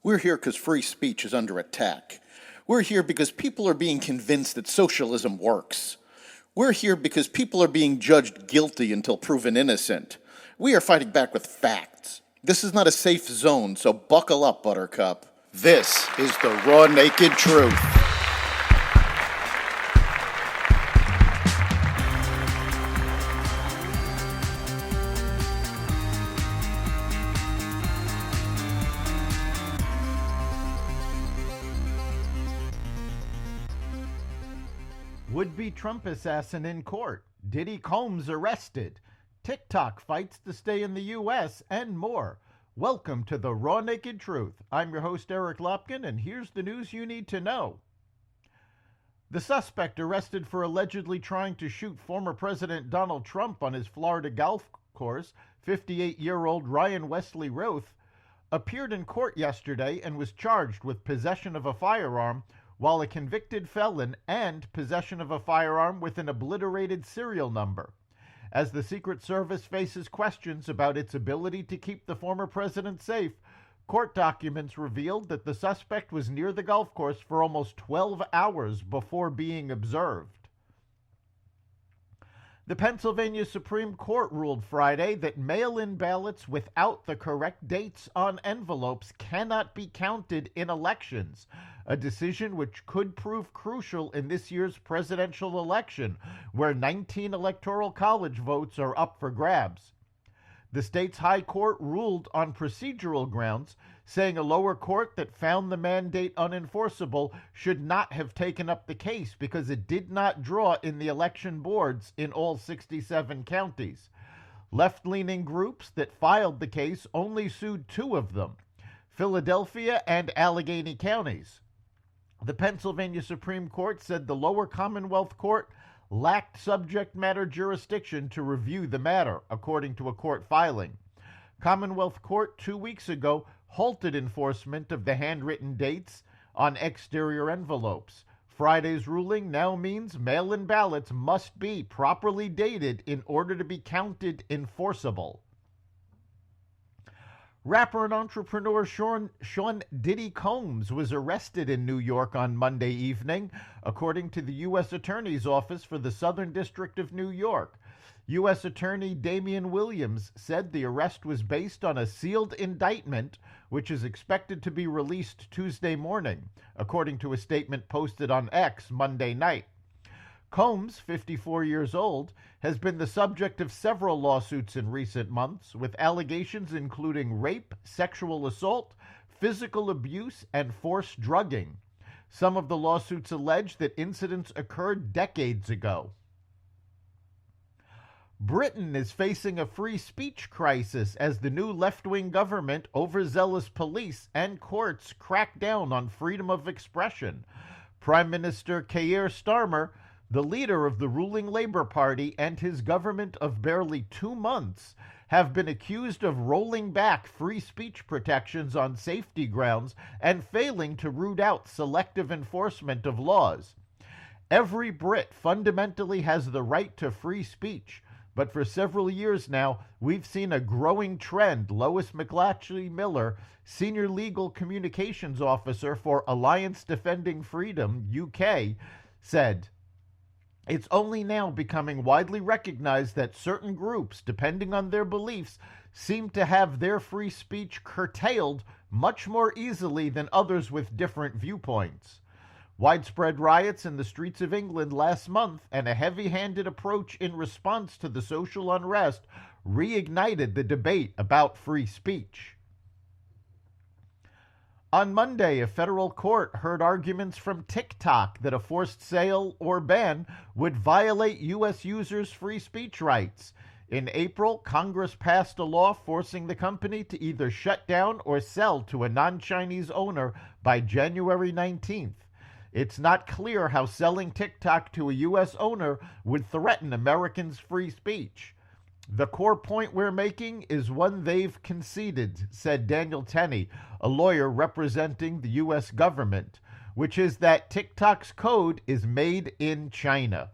We're here because free speech is under attack. We're here because people are being convinced that socialism works. We're here because people are being judged guilty until proven innocent. We are fighting back with facts. This is not a safe zone, so buckle up, Buttercup. This is the raw, naked truth. Would-be Trump assassin in court. Diddy Combs arrested. TikTok fights to stay in the U.S. and more. Welcome to the Raw Naked Truth. I'm your host, Eric Lopkin, and here's the news you need to know. The suspect arrested for allegedly trying to shoot former President Donald Trump on his Florida golf course, 58-year-old Ryan Wesley Roth, appeared in court yesterday and was charged with possession of a firearm, while a convicted felon and possession of a firearm with an obliterated serial number. As the Secret Service faces questions about its ability to keep the former president safe, court documents revealed that the suspect was near the golf course for almost 12 hours before being observed. The Pennsylvania Supreme Court ruled Friday that mail-in ballots without the correct dates on envelopes cannot be counted in elections, a decision which could prove crucial in this year's presidential election, where 19 electoral college votes are up for grabs. The state's high court ruled on procedural grounds, saying a lower court that found the mandate unenforceable should not have taken up the case because it did not draw in the election boards in all 67 counties. Left-leaning groups that filed the case only sued two of them, Philadelphia and Allegheny counties. The Pennsylvania Supreme Court said the lower Commonwealth Court lacked subject matter jurisdiction to review the matter, according to a court filing. Commonwealth Court 2 weeks ago halted enforcement of the handwritten dates on exterior envelopes. Friday's ruling now means mail-in ballots must be properly dated in order to be counted enforceable. Rapper and entrepreneur Sean Diddy Combs was arrested in New York on Monday evening, according to the U.S. Attorney's Office for the Southern District of New York. U.S. Attorney Damian Williams said the arrest was based on a sealed indictment, which is expected to be released Tuesday morning, according to a statement posted on X Monday night. Combs, 54 years old, has been the subject of several lawsuits in recent months, with allegations including rape, sexual assault, physical abuse, and forced drugging. Some of the lawsuits allege that incidents occurred decades ago. Britain is facing a free speech crisis as the new left-wing government, overzealous police, and courts crack down on freedom of expression. Prime Minister Keir Starmer, the leader of the ruling Labour Party, and his government of barely 2 months have been accused of rolling back free speech protections on safety grounds and failing to root out selective enforcement of laws. Every Brit fundamentally has the right to free speech, but for several years now, we've seen a growing trend. Lois McLatchy-Miller, Senior Legal Communications Officer for Alliance Defending Freedom, UK, said, "It's only now becoming widely recognized that certain groups, depending on their beliefs, seem to have their free speech curtailed much more easily than others with different viewpoints." Widespread riots in the streets of England last month and a heavy-handed approach in response to the social unrest reignited the debate about free speech. On Monday, a federal court heard arguments from TikTok that a forced sale or ban would violate U.S. users' free speech rights. In April, Congress passed a law forcing the company to either shut down or sell to a non-Chinese owner by January 19th. It's not clear how selling TikTok to a U.S. owner would threaten Americans' free speech. "The core point we're making is one they've conceded," said Daniel Tenney, a lawyer representing the U.S. government, which is that TikTok's code is made in China.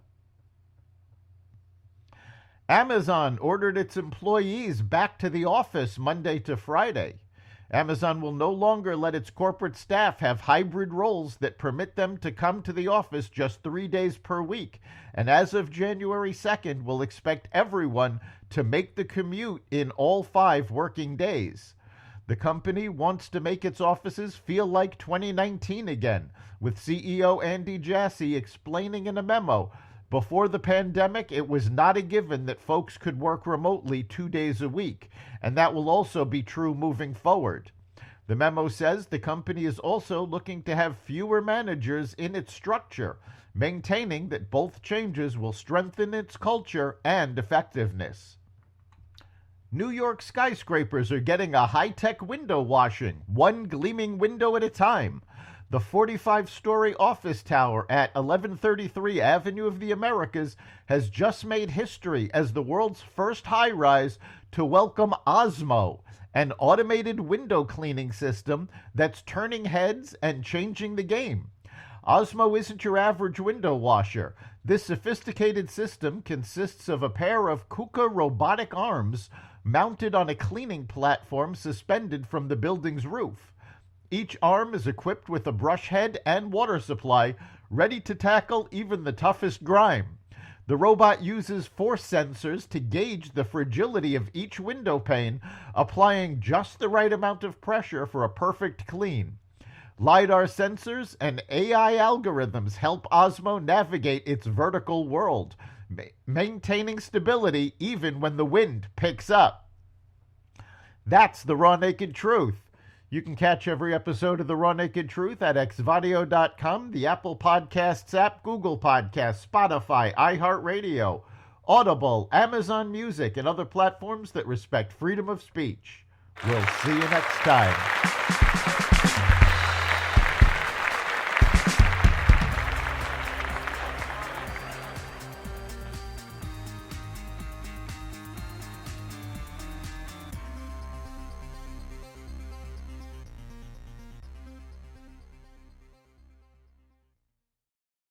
Amazon ordered its employees back to the office Monday to Friday. Amazon will no longer let its corporate staff have hybrid roles that permit them to come to the office just 3 days per week. And as of January 2nd, will expect everyone to make the commute in all 5 working days. The company wants to make its offices feel like 2019 again, with CEO Andy Jassy explaining in a memo, before the pandemic, it was not a given that folks could work remotely 2 days a week, and that will also be true moving forward. The memo says the company is also looking to have fewer managers in its structure, maintaining that both changes will strengthen its culture and effectiveness. New York skyscrapers are getting a high-tech window washing, one gleaming window at a time. The 45-story office tower at 1133 Avenue of the Americas has just made history as the world's first high-rise to welcome Osmo, an automated window cleaning system that's turning heads and changing the game. Osmo isn't your average window washer. This sophisticated system consists of a pair of KUKA robotic arms mounted on a cleaning platform suspended from the building's roof. Each arm is equipped with a brush head and water supply, ready to tackle even the toughest grime. The robot uses force sensors to gauge the fragility of each window pane, applying just the right amount of pressure for a perfect clean. LiDAR sensors and AI algorithms help Osmo navigate its vertical world, maintaining stability even when the wind picks up. That's the Raw Naked Truth. You can catch every episode of The Raw Naked Truth at xvadio.com, the Apple Podcasts app, Google Podcasts, Spotify, iHeartRadio, Audible, Amazon Music, and other platforms that respect freedom of speech. We'll see you next time.